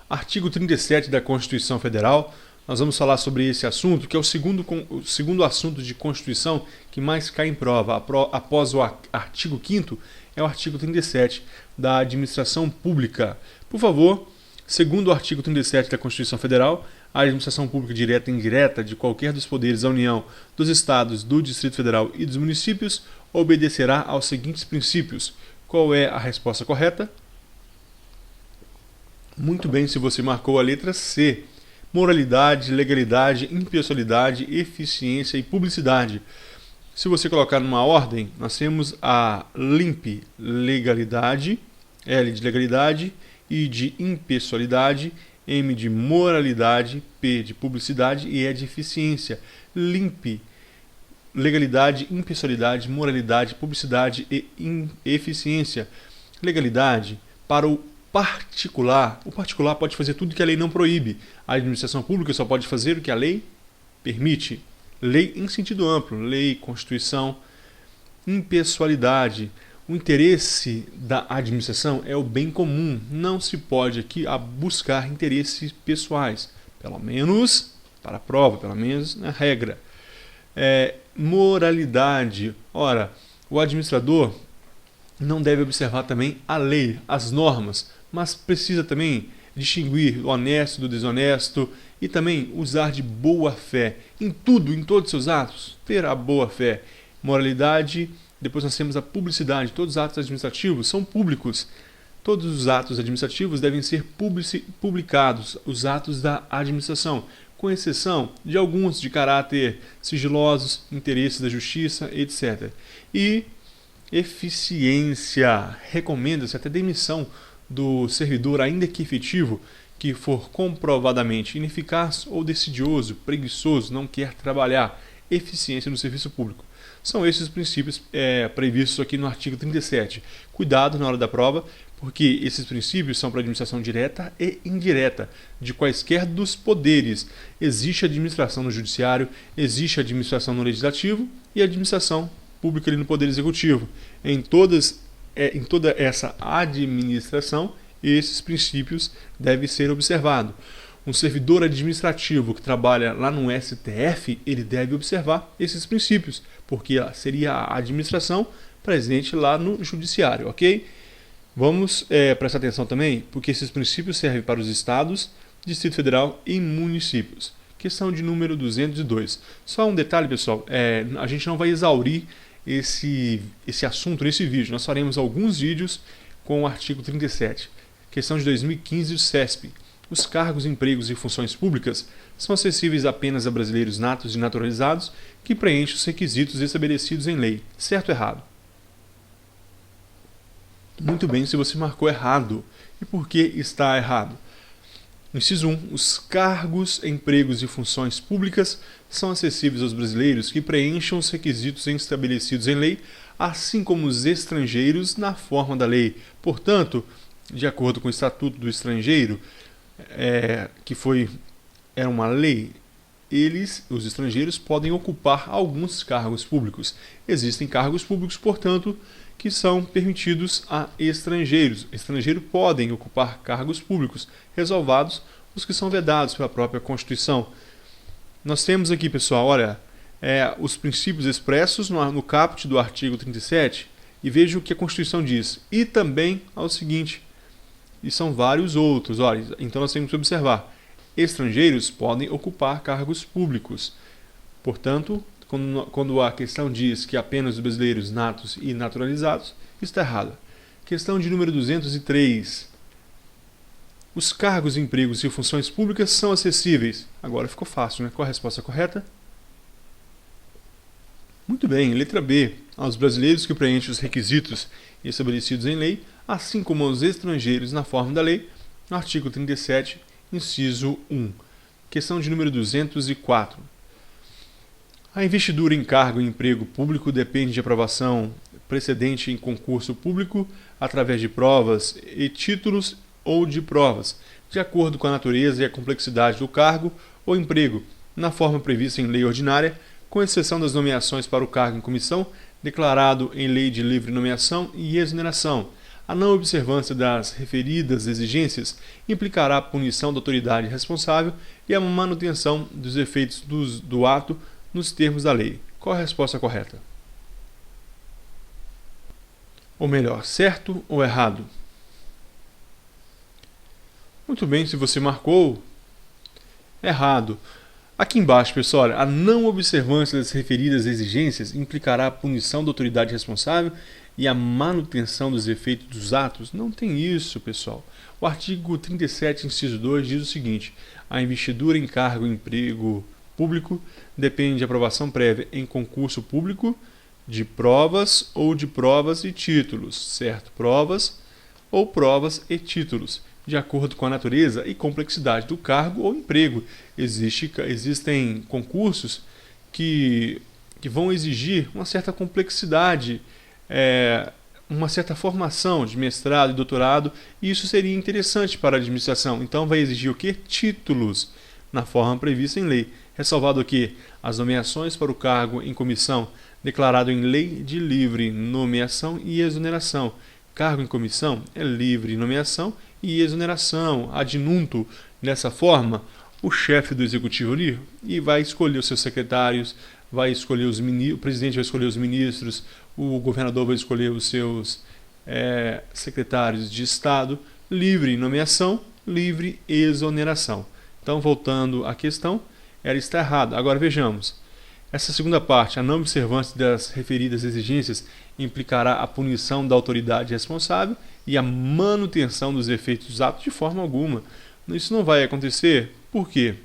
Artigo 37 da Constituição Federal. Nós vamos falar sobre esse assunto, que é o segundo assunto de Constituição que mais cai em prova, após o artigo 5º, é o artigo 37 da Administração Pública. Por favor, segundo o artigo 37 da Constituição Federal, a administração pública direta e indireta de qualquer dos poderes da União, dos Estados, do Distrito Federal e dos municípios obedecerá aos seguintes princípios. Qual é a resposta correta? Muito bem, se você marcou a letra C. Moralidade, legalidade, impessoalidade, eficiência e publicidade. Se você colocar numa ordem, nós temos a LIMP, legalidade, L de legalidade, I de impessoalidade, M de moralidade, P de publicidade e E de eficiência. LIMP, legalidade, impessoalidade, moralidade, publicidade e eficiência. Legalidade, para o particular pode fazer tudo que a lei não proíbe. A administração pública só pode fazer o que a lei permite. Lei em sentido amplo, lei, Constituição. Impessoalidade, o interesse da administração é o bem comum. Não se pode aqui buscar interesses pessoais, pelo menos para a prova, pelo menos na regra. Moralidade, ora, o administrador não deve observar também a lei, as normas, mas precisa também distinguir o honesto do desonesto e também usar de boa fé em tudo, em todos os seus atos, ter a boa fé. Moralidade, depois nós temos a publicidade, todos os atos administrativos são públicos. Todos os atos administrativos devem ser publicados, os atos da administração, com exceção de alguns de caráter sigilosos, interesses da justiça, etc. E eficiência, recomenda-se até demissão do servidor, ainda que efetivo, que for comprovadamente ineficaz ou desidioso, preguiçoso, não quer trabalhar. Eficiência no serviço público. São esses os princípios previstos aqui no artigo 37. Cuidado na hora da prova, porque esses princípios são para administração direta e indireta, de quaisquer dos poderes. Existe administração no judiciário, existe administração no legislativo e administração pública ali no poder executivo. Em toda essa administração, esses princípios devem ser observados. Um servidor administrativo que trabalha lá no STF, ele deve observar esses princípios, porque seria a administração presente lá no judiciário, ok? Vamos prestar atenção também, porque esses princípios servem para os estados, Distrito Federal e municípios. Questão de número 202. Só um detalhe, pessoal, a gente não vai exaurir esse assunto nesse vídeo. Nós faremos alguns vídeos com o artigo 37. Questão de 2015 do CESP. Os cargos, empregos e funções públicas são acessíveis apenas a brasileiros natos e naturalizados que preenchem os requisitos estabelecidos em lei. Certo ou errado? Muito bem, se você marcou errado. E por que está errado? Inciso 1. Os cargos, empregos e funções públicas são acessíveis aos brasileiros que preencham os requisitos estabelecidos em lei, assim como os estrangeiros na forma da lei. Portanto, de acordo com o Estatuto do Estrangeiro, era uma lei, os estrangeiros podem ocupar alguns cargos públicos. Existem cargos públicos, portanto, que são permitidos a estrangeiros. Estrangeiros podem ocupar cargos públicos, ressalvados os que são vedados pela própria Constituição. Nós temos aqui, pessoal, olha, os princípios expressos no caput do artigo 37, e veja o que a Constituição diz. E também ao seguinte, e são vários outros. Olha, então nós temos que observar. Estrangeiros podem ocupar cargos públicos. Portanto, quando a questão diz que apenas os brasileiros natos e naturalizados, está errado. Questão de número 203. Os cargos, empregos e funções públicas são acessíveis. Agora ficou fácil, né? Qual a resposta correta? Muito bem, letra B. Aos brasileiros que preenchem os requisitos estabelecidos em lei, assim como aos estrangeiros na forma da lei, no artigo 37, inciso 1. Questão de número 204. A investidura em cargo e emprego público depende de aprovação precedente em concurso público através de provas e títulos ou de provas, de acordo com a natureza e a complexidade do cargo ou emprego, na forma prevista em lei ordinária, com exceção das nomeações para o cargo em comissão, declarado em lei de livre nomeação e exoneração. A não observância das referidas exigências implicará a punição da autoridade responsável e a manutenção dos efeitos do ato nos termos da lei. Qual a resposta correta? Ou melhor, certo ou errado? Muito bem, se você marcou, errado. Aqui embaixo, pessoal, a não observância das referidas exigências implicará a punição da autoridade responsável e a manutenção dos efeitos dos atos. Não tem isso, pessoal. O artigo 37, inciso 2, diz o seguinte: a investidura em cargo e emprego público depende de aprovação prévia em concurso público de provas ou de provas e títulos, certo? Provas ou provas e títulos, de acordo com a natureza e complexidade do cargo ou emprego. Existem concursos que vão exigir uma certa complexidade, uma certa formação de mestrado e doutorado, e isso seria interessante para a administração. Então vai exigir o quê? Títulos, na forma prevista em lei. Ressalvado que as nomeações para o cargo em comissão declarado em lei de livre nomeação e exoneração. Cargo em comissão é livre nomeação e exoneração, ad nunto. Dessa forma, o chefe do executivo ali e vai escolher os seus secretários, vai escolher o presidente vai escolher os ministros, o governador vai escolher os seus secretários de Estado, livre nomeação, livre exoneração. Então, voltando à questão, ela está errada. Agora vejamos. Essa segunda parte, a não observância das referidas exigências, implicará a punição da autoridade responsável e a manutenção dos efeitos dos atos de forma alguma. Isso não vai acontecer. Por quê?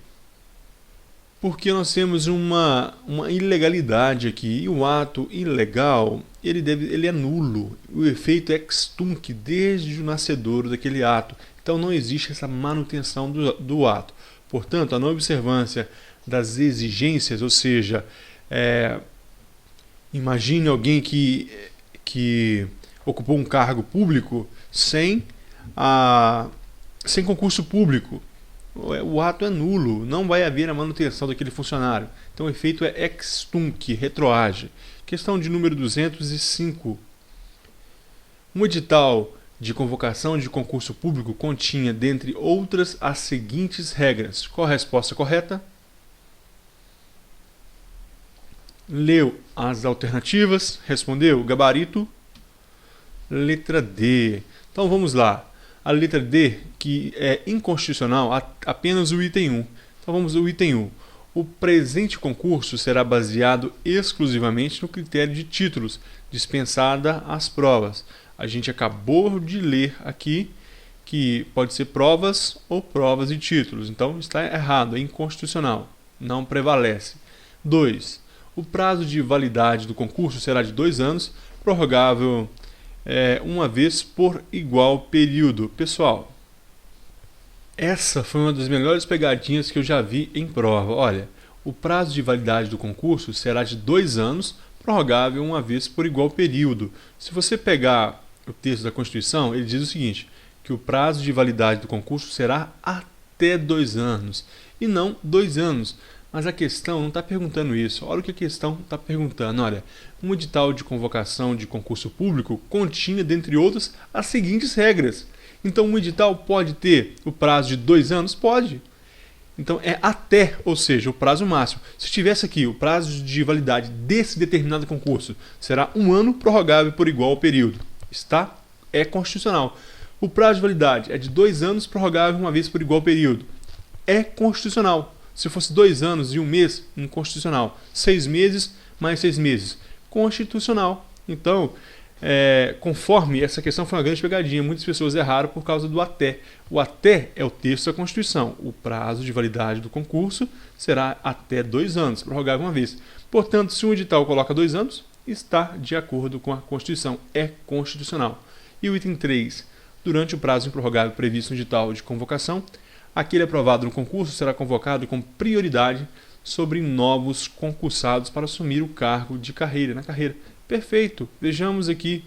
Porque nós temos uma ilegalidade aqui, e o ato ilegal ele é nulo. O efeito é ex tunc, desde o nascedouro daquele ato. Então não existe essa manutenção do ato. Portanto, a não observância das exigências, ou seja, imagine alguém que ocupou um cargo público sem concurso público. O ato é nulo, não vai haver a manutenção daquele funcionário. Então o efeito é ex tunc, retroage. Questão de número 205. Um edital de convocação de concurso público continha, dentre outras, as seguintes regras. Qual a resposta correta? Leu as alternativas, respondeu gabarito, letra D. Então vamos lá. A letra D, que é inconstitucional, apenas o item 1. Então vamos ao item 1. O presente concurso será baseado exclusivamente no critério de títulos, dispensada as provas. A gente acabou de ler aqui que pode ser provas ou provas e títulos. Então está errado, é inconstitucional, não prevalece. 2. O prazo de validade do concurso será de 2 anos, prorrogável uma vez por igual período. Pessoal, essa foi uma das melhores pegadinhas que eu já vi em prova. Olha, o prazo de validade do concurso será de 2 anos, prorrogável uma vez por igual período. Se você pegar o texto da Constituição, ele diz o seguinte, que o prazo de validade do concurso será até 2 anos, e não 2 anos. Mas a questão não está perguntando isso. Olha o que a questão está perguntando. Olha, um edital de convocação de concurso público continha, dentre outras, as seguintes regras. Então, um edital pode ter o prazo de 2 anos? Pode. Então, é até, ou seja, o prazo máximo. Se tivesse aqui o prazo de validade desse determinado concurso, será 1 ano, prorrogável por igual período. É constitucional. O prazo de validade é de 2 anos, prorrogável uma vez por igual período. É constitucional. Se fosse 2 anos e 1 mês, inconstitucional. 6 meses mais 6 meses, constitucional. Então, conforme essa questão foi uma grande pegadinha, muitas pessoas erraram por causa do até. O até é o texto da Constituição. O prazo de validade do concurso será até 2 anos, prorrogável uma vez. Portanto, se um edital coloca 2 anos, está de acordo com a Constituição, é constitucional. E o item 3. Durante o prazo improrrogável previsto no edital de convocação, aquele aprovado no concurso será convocado com prioridade sobre novos concursados para assumir o cargo de carreira, na carreira. Perfeito. Vejamos aqui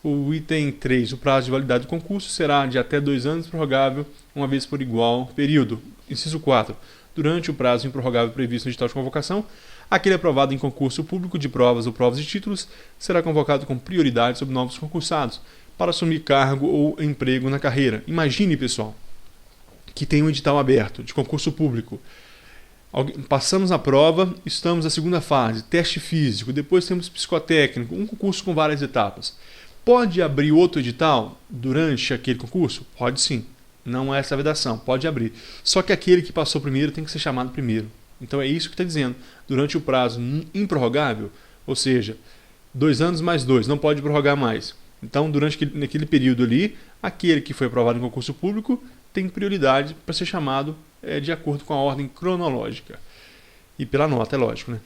o item 3. O prazo de validade do concurso será de até 2 anos, prorrogável uma vez por igual período. Inciso 4. Durante o prazo improrrogável previsto no edital de convocação, aquele aprovado em concurso público de provas ou provas de títulos será convocado com prioridade sobre novos concursados para assumir cargo ou emprego na carreira. Imagine, pessoal, que tem um edital aberto de concurso público. Passamos a prova, estamos na segunda fase, teste físico, depois temos psicotécnico, um concurso com várias etapas. Pode abrir outro edital durante aquele concurso? Pode sim. Não é essa a vedação, pode abrir. Só que aquele que passou primeiro tem que ser chamado primeiro. Então é isso que está dizendo. Durante o prazo improrrogável, ou seja, 2 anos mais 2, não pode prorrogar mais. Então, naquele período ali, aquele que foi aprovado em concurso público tem prioridade para ser chamado de acordo com a ordem cronológica. E pela nota, é lógico, né?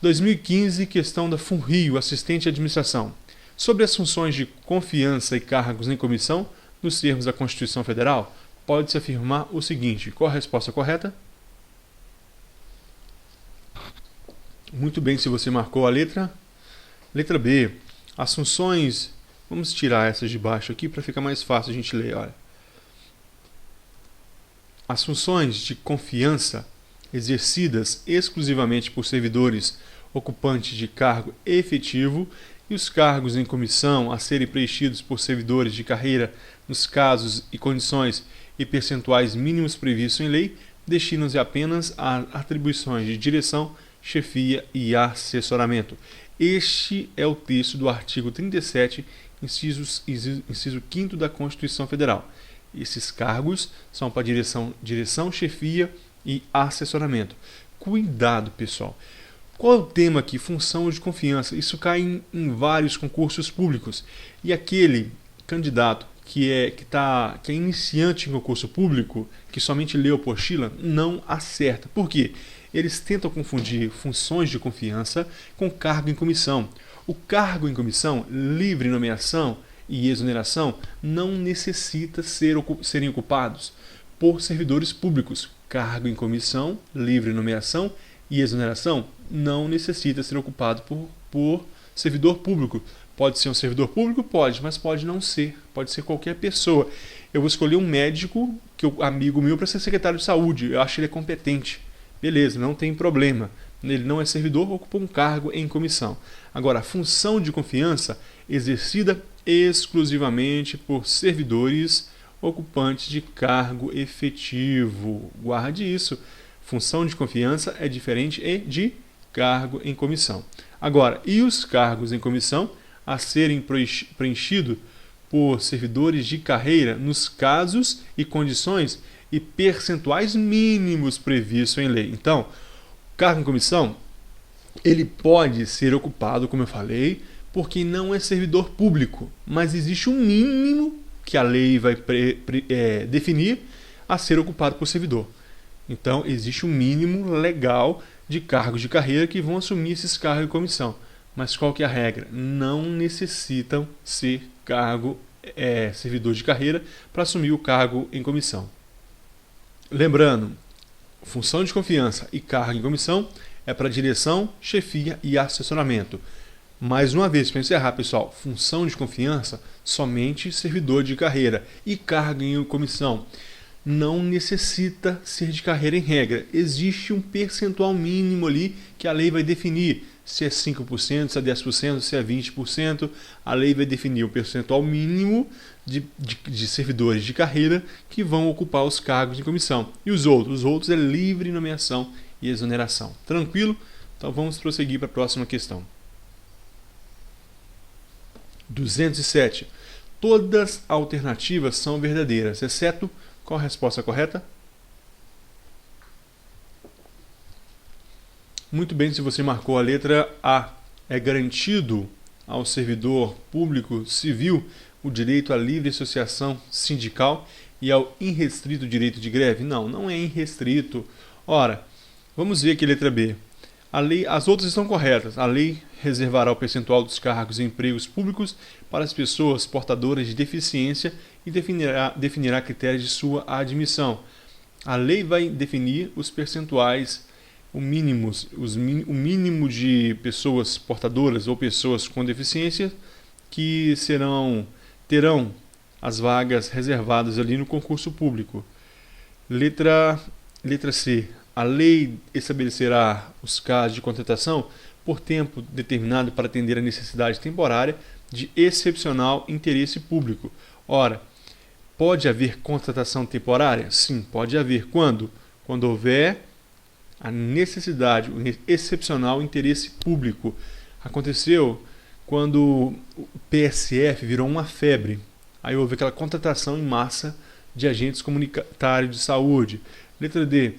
2015, questão da FUNRIO, assistente de administração. Sobre as funções de confiança e cargos em comissão, nos termos da Constituição Federal, pode-se afirmar o seguinte. Qual a resposta correta? Muito bem, se você marcou a letra B. As funções... Vamos tirar essas de baixo aqui para ficar mais fácil a gente ler. Olha. As funções de confiança exercidas exclusivamente por servidores ocupantes de cargo efetivo e os cargos em comissão a serem preenchidos por servidores de carreira nos casos e condições e percentuais mínimos previstos em lei destinam-se apenas a atribuições de direção, chefia e assessoramento. Este é o texto do artigo 37, inciso 5º da Constituição Federal. Esses cargos são para direção, chefia e assessoramento. Cuidado, pessoal. Qual é o tema aqui? Função de confiança. Isso cai em vários concursos públicos. E aquele candidato que é iniciante em concurso público, que somente lê a apostila, não acerta. Por quê? Eles tentam confundir funções de confiança com cargo em comissão. O cargo em comissão, livre nomeação e exoneração, não necessita serem ocupados por servidores públicos. Cargo em comissão, livre nomeação e exoneração não necessita ser ocupado por servidor público. Pode ser um servidor público? Pode, mas pode não ser. Pode ser qualquer pessoa. Eu vou escolher um médico, amigo meu, para ser secretário de saúde. Eu acho ele competente. Beleza, não tem problema. Ele não é servidor, ocupa um cargo em comissão. Agora, a função de confiança exercida exclusivamente por servidores ocupantes de cargo efetivo. Guarde isso. Função de confiança é diferente de cargo em comissão. Agora, e os cargos em comissão a serem preenchidos por servidores de carreira nos casos e condições e percentuais mínimos previstos em lei. Então, cargo em comissão, ele pode ser ocupado, como eu falei, por quem não é servidor público, mas existe um mínimo que a lei vai definir a ser ocupado por servidor. Então, existe um mínimo legal de cargos de carreira que vão assumir esses cargos em comissão. Mas qual que é a regra? Não necessitam ser servidor de carreira para assumir o cargo em comissão. Lembrando, função de confiança e cargo em comissão é para direção, chefia e assessoramento. Mais uma vez, para encerrar, pessoal, função de confiança, somente servidor de carreira. E cargo em comissão não necessita ser de carreira em regra. Existe um percentual mínimo ali que a lei vai definir. Se é 5%, se é 10%, se é 20%. A lei vai definir o percentual mínimo de servidores de carreira que vão ocupar os cargos de comissão. E os outros? Os outros é livre nomeação e exoneração. Tranquilo? Então vamos prosseguir para a próxima questão. 207. Todas alternativas são verdadeiras, exceto... Qual a resposta correta? Muito bem, se você marcou a letra A. É garantido ao servidor público civil o direito à livre associação sindical e ao irrestrito direito de greve? Não, não é irrestrito. Ora, vamos ver aqui a letra B. As outras estão corretas. A lei reservará o percentual dos cargos em empregos públicos para as pessoas portadoras de deficiência e definirá critérios de sua admissão. A lei vai definir os percentuais, o mínimo de pessoas portadoras ou pessoas com deficiência que terão as vagas reservadas ali no concurso público. Letra C. A lei estabelecerá os casos de contratação por tempo determinado para atender a necessidade temporária de excepcional interesse público. Ora, pode haver contratação temporária? Sim, pode haver. Quando? Quando houver a necessidade, o excepcional interesse público. Aconteceu quando o PSF virou uma febre. Aí houve aquela contratação em massa de agentes comunitários de saúde. Letra D.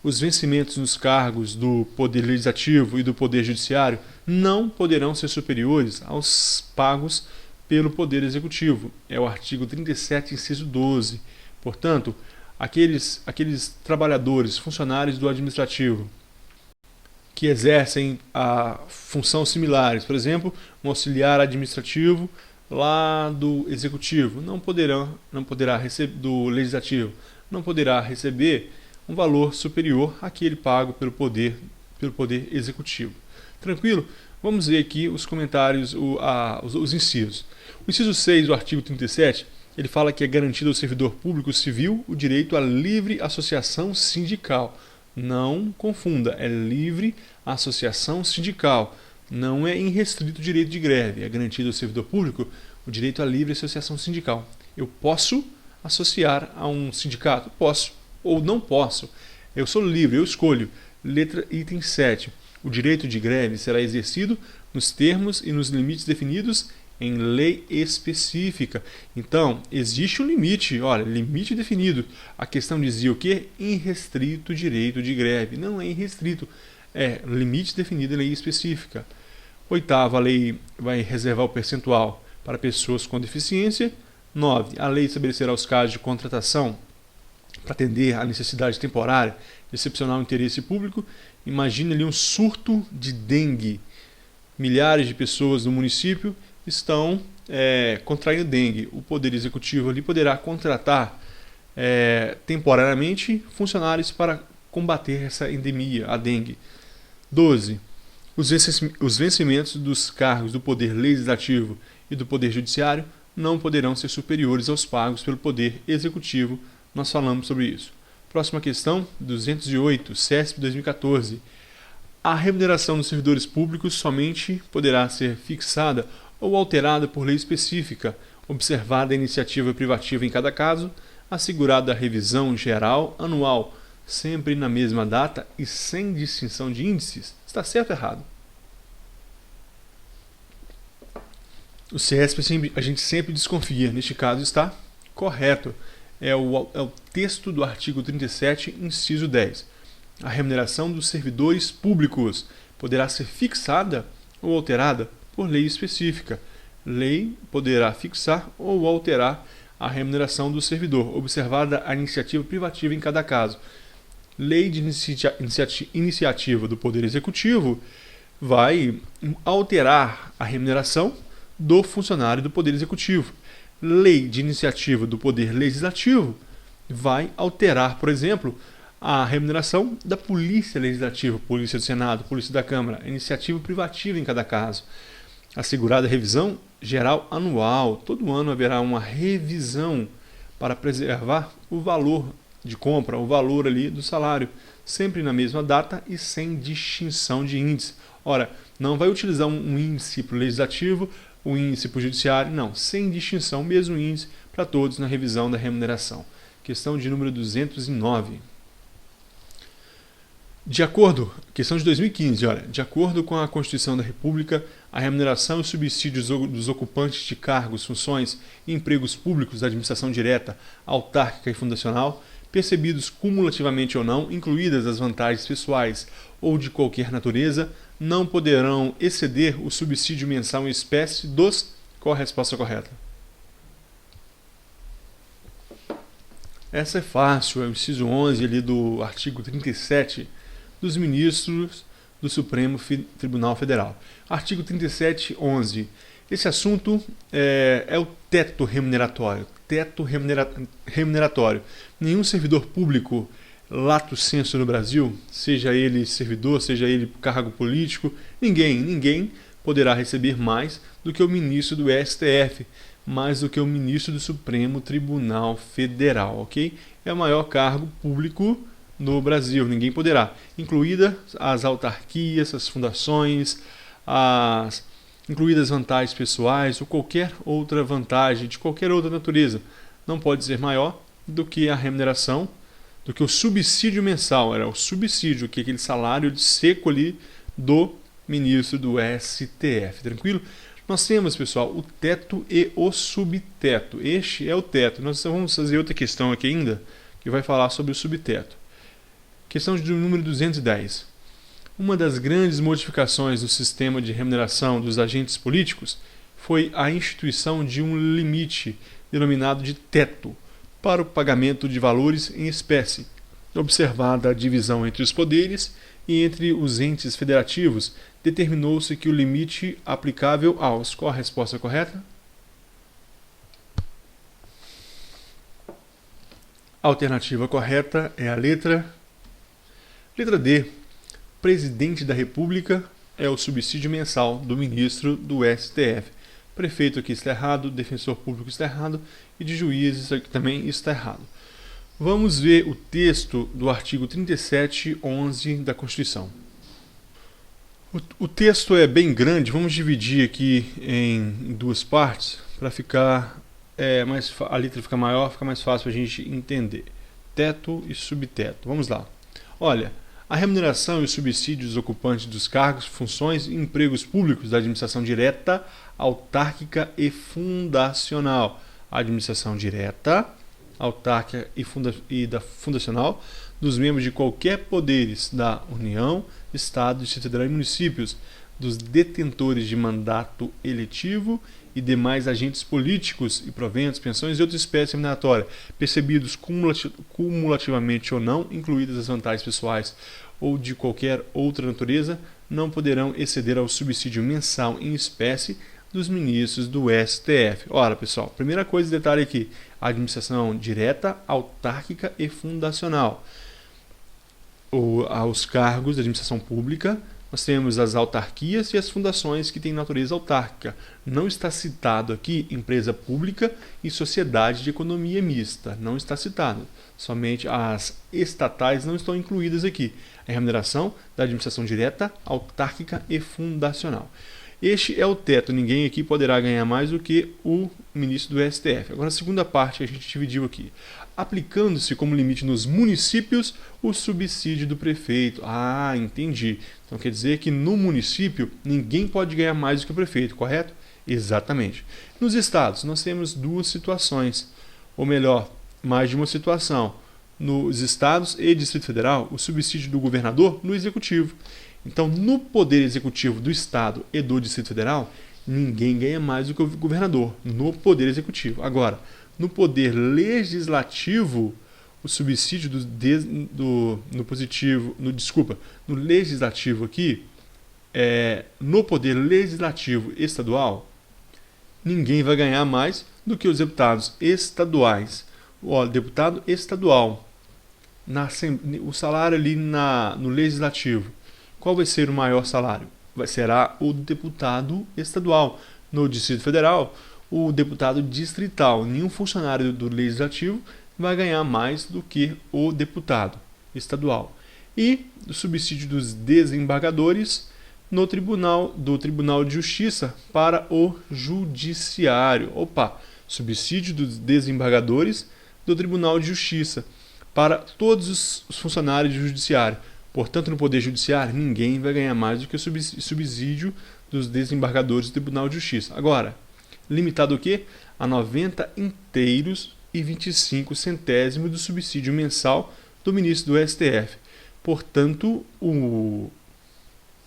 Os vencimentos nos cargos do Poder Legislativo e do Poder Judiciário não poderão ser superiores aos pagos pelo Poder Executivo. É o artigo 37, inciso 12. Portanto, aqueles trabalhadores, funcionários do Administrativo, que exercem a função similares, por exemplo, um auxiliar administrativo lá do Executivo, não poderá receber do Legislativo, não poderá receber um valor superior àquele pago pelo poder Executivo. Tranquilo? Vamos ver aqui os comentários, os incisos. O inciso 6 do artigo 37, ele fala que é garantido ao servidor público civil o direito à livre associação sindical. Não confunda, é livre associação sindical. Não é irrestrito o direito de greve. É garantido ao servidor público o direito à livre associação sindical. Eu posso associar a um sindicato? Posso. Ou não posso. Eu sou livre, eu escolho. Letra item 7. O direito de greve será exercido nos termos e nos limites definidos em lei específica. Então, existe um limite, olha, limite definido. A questão dizia o quê? Irrestrito direito de greve. Não é irrestrito, é limite definido em lei específica. Oitava, a lei vai reservar o percentual para pessoas com deficiência. 9. A lei estabelecerá os casos de contratação para atender à necessidade temporária de excepcional interesse público. Imagine ali um surto de dengue. Milhares de pessoas no município estão contraindo dengue. O Poder Executivo ali poderá contratar temporariamente funcionários para combater essa endemia, a dengue. 12. Os vencimentos dos cargos do Poder Legislativo e do Poder Judiciário não poderão ser superiores aos pagos pelo Poder Executivo. Nós falamos sobre isso. Próxima questão, 208, CESP 2014. A remuneração dos servidores públicos somente poderá ser fixada ou alterada por lei específica, observada a iniciativa privativa em cada caso, assegurada a revisão geral anual, sempre na mesma data e sem distinção de índices. Está certo ou errado? O CESP a gente sempre desconfia, neste caso está correto. É o texto do artigo 37, inciso 10. A remuneração dos servidores públicos poderá ser fixada ou alterada por lei específica. Lei poderá fixar ou alterar a remuneração do servidor, observada a iniciativa privativa em cada caso. Lei de iniciativa do Poder Executivo vai alterar a remuneração do funcionário do Poder Executivo. Lei de iniciativa do Poder Legislativo vai alterar, por exemplo, a remuneração da Polícia Legislativa, Polícia do Senado, Polícia da Câmara, iniciativa privativa em cada caso. Assegurada a revisão geral anual. Todo ano haverá uma revisão para preservar o valor de compra, o valor ali do salário, sempre na mesma data e sem distinção de índice. Ora, não vai utilizar um índice para o legislativo, um índice para o judiciário, não, sem distinção, mesmo índice para todos na revisão da remuneração. Questão de número 209. Questão de 2015, olha, de acordo com a Constituição da República, a remuneração e os subsídios dos ocupantes de cargos, funções e empregos públicos da administração direta, autárquica e fundacional, percebidos cumulativamente ou não, incluídas as vantagens pessoais ou de qualquer natureza, não poderão exceder o subsídio mensal em espécie dos... Qual a resposta correta? Essa é fácil, é o inciso 11 ali do artigo 37 dos ministros do Supremo Tribunal Federal. Artigo 37, 11. Esse assunto é o teto remuneratório. Remuneratório. Nenhum servidor público lato sensu no Brasil, seja ele servidor, seja ele cargo político, ninguém poderá receber mais do que o ministro do STF, mais do que o ministro do Supremo Tribunal Federal, ok? É o maior cargo público no Brasil, ninguém poderá, incluídas as autarquias, as fundações, as incluídas vantagens pessoais ou qualquer outra vantagem de qualquer outra natureza, não pode ser maior do que a remuneração, do que o subsídio mensal. Era o subsídio, que é aquele salário seco ali do ministro do STF, tranquilo? Nós temos, pessoal, o teto e o subteto. Este é o teto. Nós vamos fazer outra questão aqui ainda, que vai falar sobre o subteto. Questão de número 210. Uma das grandes modificações do sistema de remuneração dos agentes políticos foi a instituição de um limite denominado de teto para o pagamento de valores em espécie, observada a divisão entre os poderes e entre os entes federativos, determinou-se que o limite aplicável aos... Qual a resposta correta? A alternativa correta é a letra D. Presidente da República é o subsídio mensal do ministro do STF. Prefeito aqui está errado, defensor público está errado e de juízes aqui também está errado. Vamos ver o texto do artigo 3711 da Constituição. O texto é bem grande, vamos dividir aqui em duas partes para ficar a letra ficar maior, fica mais fácil para a gente entender. Teto e subteto. Vamos lá. Olha, a remuneração e os subsídios dos ocupantes dos cargos, funções e empregos públicos da administração direta, autárquica e fundacional. A administração direta, autárquica e da fundacional dos membros de qualquer poderes da União, Estado, Distrito Federal e municípios, dos detentores de mandato eletivo e demais agentes políticos e proventos, pensões e outra espécie remuneratória, percebidos cumulativamente ou não, incluídas as vantagens pessoais ou de qualquer outra natureza, não poderão exceder ao subsídio mensal em espécie dos ministros do STF. Ora, pessoal, primeira coisa, detalhe aqui, a administração direta, autárquica e fundacional. Aos cargos da administração pública, nós temos as autarquias e as fundações que têm natureza autárquica. Não está citado aqui empresa pública e sociedade de economia mista. Não está citado. Somente as estatais não estão incluídas aqui. A remuneração da administração direta, autárquica e fundacional. Este é o teto. Ninguém aqui poderá ganhar mais do que o ministro do STF. Agora, a segunda parte a gente dividiu aqui. Aplicando-se como limite nos municípios o subsídio do prefeito. Ah, entendi. Então quer dizer que no município ninguém pode ganhar mais do que o prefeito, correto? Exatamente. Nos estados nós temos duas situações, ou melhor, mais de uma situação. Nos estados e Distrito Federal, o subsídio do governador no executivo. Então, no poder executivo do estado e do Distrito Federal, ninguém ganha mais do que o governador no poder executivo. Agora, no poder legislativo, o subsídio no legislativo aqui, no poder legislativo estadual, ninguém vai ganhar mais do que os deputados estaduais. O deputado estadual, o salário ali no legislativo, qual vai ser o maior salário? Será o deputado estadual. No Distrito Federal, o deputado distrital. Nenhum funcionário do legislativo vai ganhar mais do que o deputado estadual. E o subsídio dos desembargadores do Tribunal de Justiça para o Judiciário. Subsídio dos desembargadores do Tribunal de Justiça para todos os funcionários do Judiciário. Portanto, no Poder Judiciário, ninguém vai ganhar mais do que o subsídio dos desembargadores do Tribunal de Justiça. Agora, limitado o quê? A 90 inteiros e 25 centésimos do subsídio mensal do ministro do STF. Portanto, o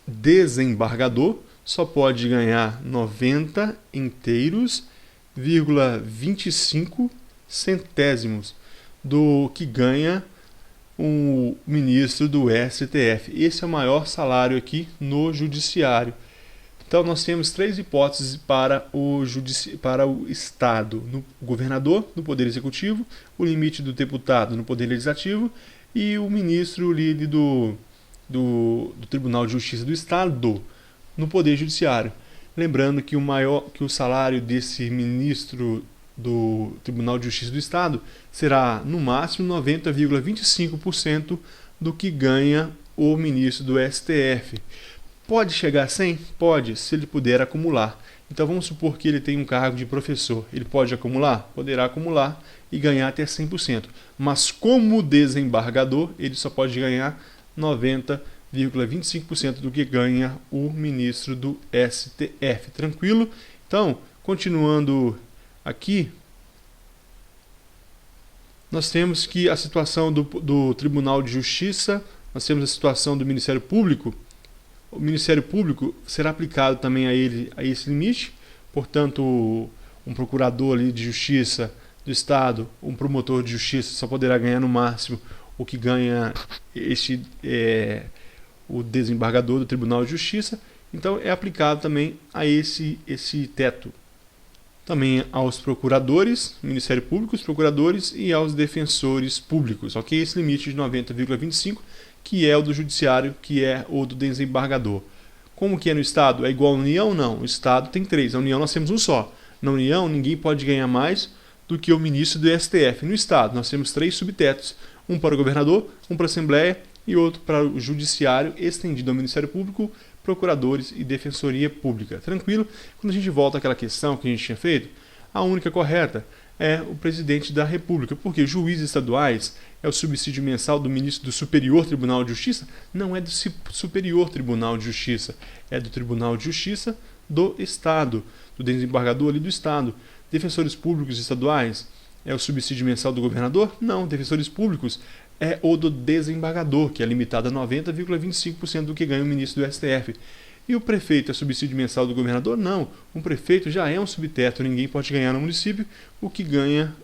desembargador só pode ganhar 90 inteiros, 25 centésimos do que ganha o ministro do STF. Esse é o maior salário aqui no judiciário. Então nós temos três hipóteses para o Estado: no governador, no poder executivo, o limite do deputado no poder legislativo e o ministro líder do Tribunal de Justiça do Estado no poder judiciário. Lembrando que o salário desse ministro do Tribunal de Justiça do Estado será no máximo 90,25% do que ganha o ministro do STF. Pode chegar a 100? Pode, se ele puder acumular. Então vamos supor que ele tem um cargo de professor. Ele pode acumular? Poderá acumular e ganhar até 100%. Mas como desembargador, ele só pode ganhar 90,25% do que ganha o ministro do STF. Tranquilo? Então, continuando aqui, nós temos que a situação do Tribunal de Justiça, nós temos a situação do Ministério Público. O Ministério Público será aplicado também a esse limite, portanto, um procurador ali de justiça do Estado, um promotor de justiça só poderá ganhar no máximo o que ganha o desembargador do Tribunal de Justiça. Então é aplicado também a esse teto. Também aos procuradores, Ministério Público, os procuradores e aos defensores públicos. Ok? Esse limite de 90,25%, que é o do judiciário, que é o do desembargador. Como que é no Estado? É igual à União? Não. O Estado tem 3. Na União nós temos um só. Na União ninguém pode ganhar mais do que o ministro do STF. No Estado nós temos 3 subtetos. Um para o governador, um para a Assembleia e outro para o judiciário, estendido ao Ministério Público, procuradores e defensoria pública. Tranquilo? Quando a gente volta àquela questão que a gente tinha feito, a única correta é o presidente da República, porque juízes estaduais é o subsídio mensal do ministro do Superior Tribunal de Justiça? Não é do Superior Tribunal de Justiça, é do Tribunal de Justiça do Estado, do desembargador ali do Estado. Defensores públicos estaduais é o subsídio mensal do governador? Não, defensores públicos é o do desembargador, que é limitado a 90,25% do que ganha o ministro do STF. E o prefeito é subsídio mensal do governador? Não, um prefeito já é um subteto, ninguém pode ganhar no município o que ganha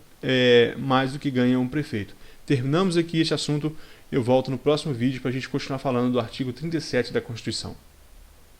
mais do que ganha um prefeito. Terminamos aqui este assunto, eu volto no próximo vídeo para a gente continuar falando do artigo 37 da Constituição.